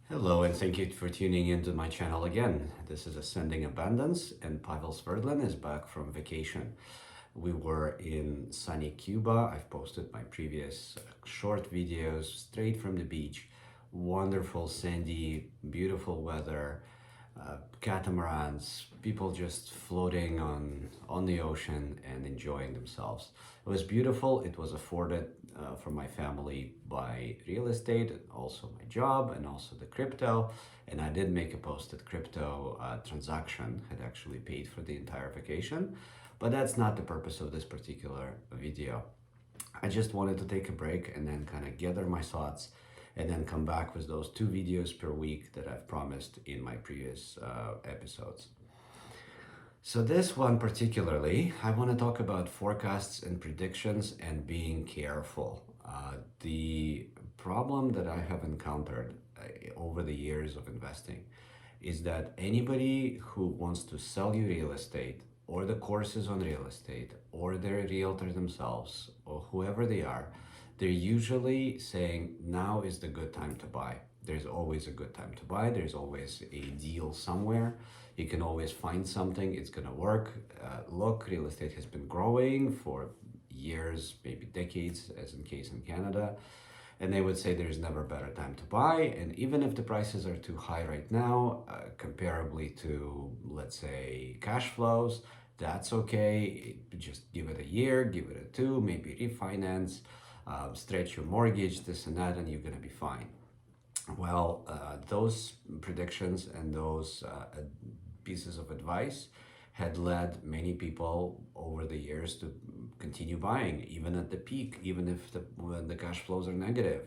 Hello, and thank you for tuning into my channel again. This is Ascending Abundance, and Pavel Sverdlin is back from vacation. We were in sunny Cuba. I've posted my previous short videos straight from the beach. Wonderful, sandy, beautiful weather, catamarans, people just floating on the ocean and enjoying themselves. It was beautiful. It was afforded for my family by real estate, and also my job, and also the crypto. And I did make a post that crypto transaction had actually paid for the entire vacation, but that's not the purpose of this particular video. I just wanted to take a break and then kind of gather my thoughts and then come back with those 2 videos per week that I've promised in my previous episodes. So this one particularly, I want to talk about forecasts and predictions and being careful. The problem that I have encountered over the years of investing is that anybody who wants to sell you real estate or the courses on real estate or they're a realtor themselves or whoever they are, they're usually saying now is the good time to buy. There's always a good time to buy. There's always a deal somewhere. You can always find something. It's going to work. Look, real estate has been growing for years, maybe decades, as in case in Canada. And they would say there's never a better time to buy. And even if the prices are too high right now, comparably to, let's say, cash flows, that's okay. Just give it a year, give it a two, maybe refinance, stretch your mortgage, this and that, and you're going to be fine. Well, those predictions and those pieces of advice had led many people over the years to continue buying, even at the peak, even if when the cash flows are negative,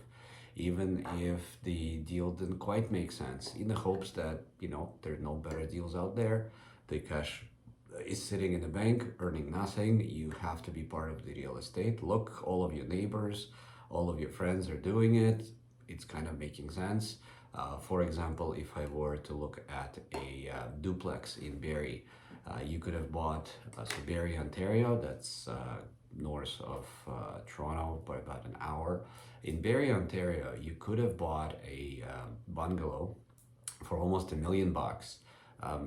even if the deal didn't quite make sense, in the hopes that, there are no better deals out there. The cash is sitting in the bank, earning nothing. You have to be part of the real estate. Look, all of your neighbors, all of your friends are doing it. It's kind of making sense. For example, if I were to look at a duplex in Barrie, you could have bought Barrie, Ontario. That's north of Toronto by about an hour. In Barrie, Ontario, you could have bought a bungalow for almost $1 million,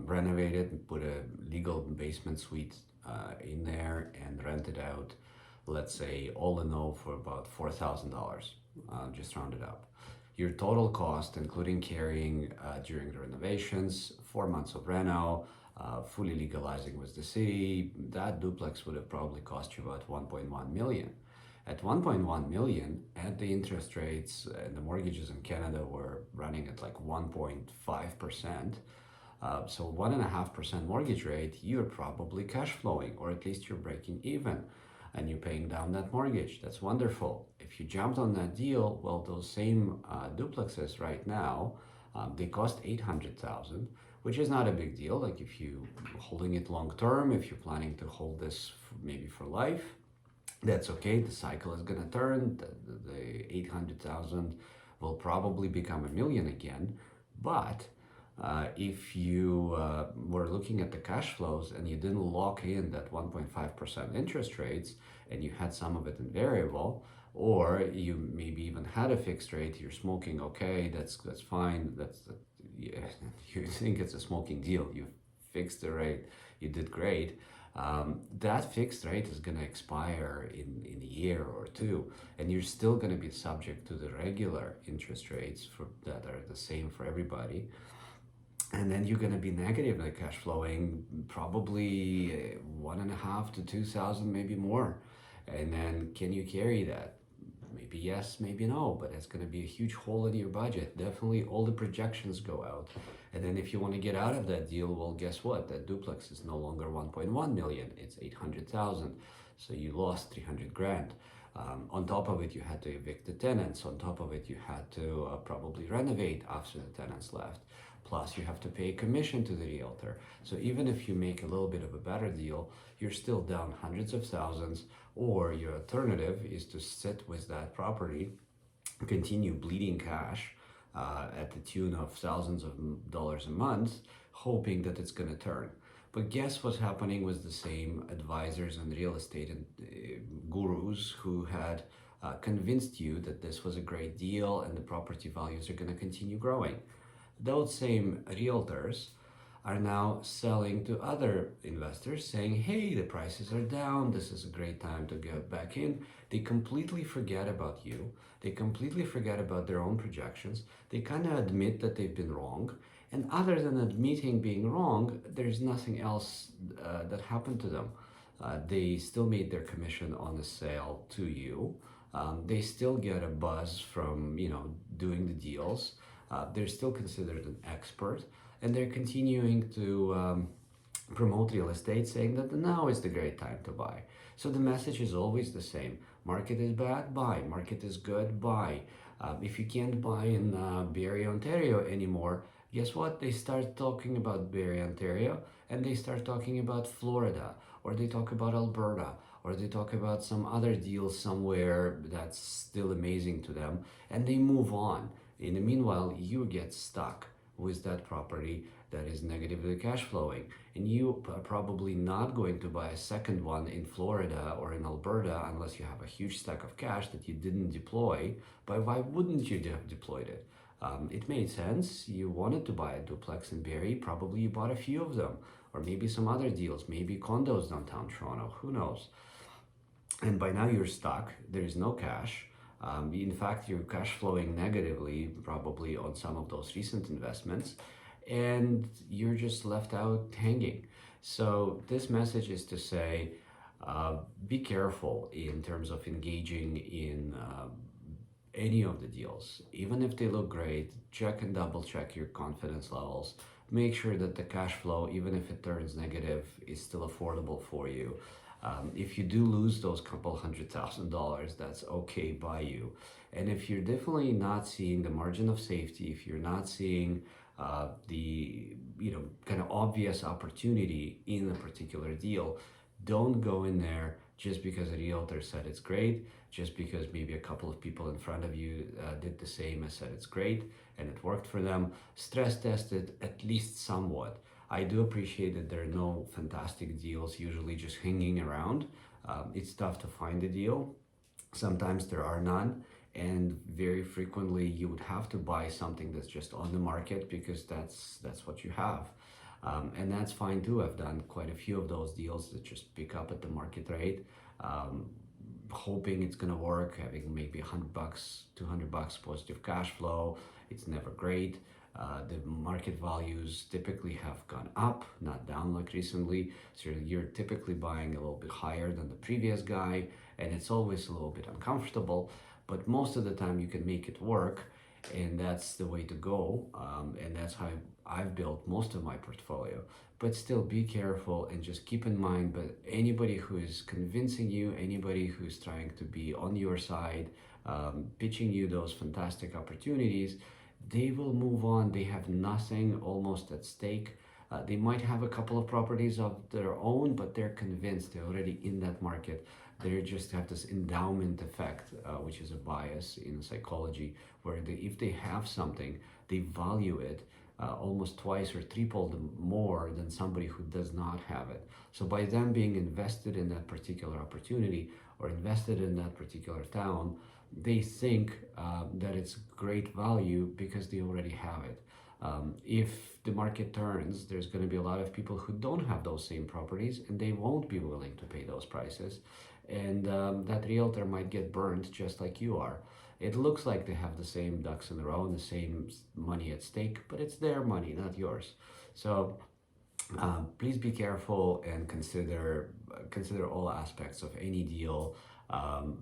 renovated and put a legal basement suite in there and rent it out, let's say all in all for about $4,000, just round it up. Your total cost, including carrying during the renovations, 4 months of reno, fully legalizing with the city, that duplex would have probably cost you about 1.1 million. At 1.1 million, at the interest rates and the mortgages in Canada were running at like 1.5%. So 1.5% mortgage rate, you're probably cash flowing, or at least you're breaking even and you're paying down that mortgage. That's wonderful. If you jumped on that deal, well, those same duplexes right now, they cost 800,000, which is not a big deal. Like if you holding it long term, if you're planning to hold this maybe for life, that's okay. The cycle is gonna turn. The 800,000 will probably become 1 million again. But if you were looking at the cash flows and you didn't lock in that 1.5% interest rates and you had some of it in variable, or you maybe even had a fixed rate, you're smoking, okay, that's fine. Yeah, you think it's a smoking deal. You fixed the rate, you did great. That fixed rate is going to expire in a year or two, and you're still going to be subject to the regular interest rates that are the same for everybody. And then you're going to be negative in the cash flowing, probably 1.5 to 2,000, maybe more. And then can you carry that? Maybe yes, maybe no, but it's going to be a huge hole in your budget. Definitely all the projections go out. And then if you want to get out of that deal, well, guess what? That duplex is no longer 1.1 million, it's 800,000. So you lost 300 grand. On top of it, you had to evict the tenants. On top of it, you had to probably renovate after the tenants left. Plus, you have to pay a commission to the realtor. So even if you make a little bit of a better deal, you're still down hundreds of thousands. Or your alternative is to sit with that property, continue bleeding cash at the tune of thousands of dollars a month, hoping that it's going to turn. But guess what's happening with the same advisors and real estate and gurus who had convinced you that this was a great deal and the property values are going to continue growing? those same realtors are now selling to other investors saying, hey, the prices are down, this is a great time to get back in. They completely forget about you. They completely forget about their own projections. They kind of admit that they've been wrong. And other than admitting being wrong, there's nothing else that happened to them. They still made their commission on the sale to you. They still get a buzz from doing the deals. They're still considered an expert, and they're continuing to promote real estate, saying that now is the great time to buy. So the message is always the same: market is bad, buy; market is good, buy. If you can't buy in Barrie, Ontario anymore, guess what? They start talking about Barrie, Ontario, and they start talking about Florida, or they talk about Alberta, or they talk about some other deal somewhere that's still amazing to them, and they move on. In the meanwhile, you get stuck with that property that is negatively cash flowing, and you are probably not going to buy a second one in Florida or in Alberta unless you have a huge stack of cash that you didn't deploy. But why wouldn't you have deployed it? It made sense. You wanted to buy a duplex in Barrie, probably you bought a few of them, or maybe some other deals, maybe condos downtown Toronto, who knows? And by now you're stuck, there is no cash. In fact, you're cash flowing negatively, probably on some of those recent investments, and you're just left out hanging. So, this message is to say, be careful in terms of engaging in any of the deals. Even if they look great, check and double check your confidence levels. Make sure that the cash flow, even if it turns negative, is still affordable for you. If you do lose those couple $100,000, that's okay by you. And if you're definitely not seeing the margin of safety, if you're not seeing the kind of obvious opportunity in a particular deal, don't go in there just because a realtor said it's great, just because maybe a couple of people in front of you did the same and said it's great and it worked for them. Stress test it at least somewhat. I do appreciate that there are no fantastic deals usually just hanging around. It's tough to find a deal. Sometimes there are none, and very frequently you would have to buy something that's just on the market because that's what you have. And that's fine too. I've done quite a few of those deals that just pick up at the market rate, hoping it's gonna work, having maybe $100, $200 positive cash flow. It's never great. The market values typically have gone up, not down like recently. So you're typically buying a little bit higher than the previous guy, and it's always a little bit uncomfortable, but most of the time you can make it work, and that's the way to go. And that's how I've built most of my portfolio. But still, be careful and just keep in mind, but anybody who is convincing you, anybody who's trying to be on your side, pitching you those fantastic opportunities, they will move on. They have nothing almost at stake. They might have a couple of properties of their own, but they're convinced they're already in that market. They just have this endowment effect, which is a bias in psychology, where if they have something, they value it almost twice or triple more than somebody who does not have it. So by them being invested in that particular opportunity or invested in that particular town, they think that it's great value because they already have it. If the market turns, there's going to be a lot of people who don't have those same properties and they won't be willing to pay those prices. And that realtor might get burned just like you are. It looks like they have the same ducks in a row and the same money at stake, but it's their money, not yours. So please be careful and consider all aspects of any deal,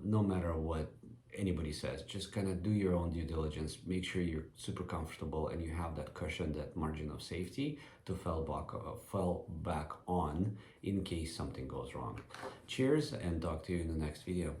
no matter what anybody says. Just kind of do your own due diligence. Make sure you're super comfortable and you have that cushion, that margin of safety to fall back on in case something goes wrong. Cheers, and talk to you in the next video.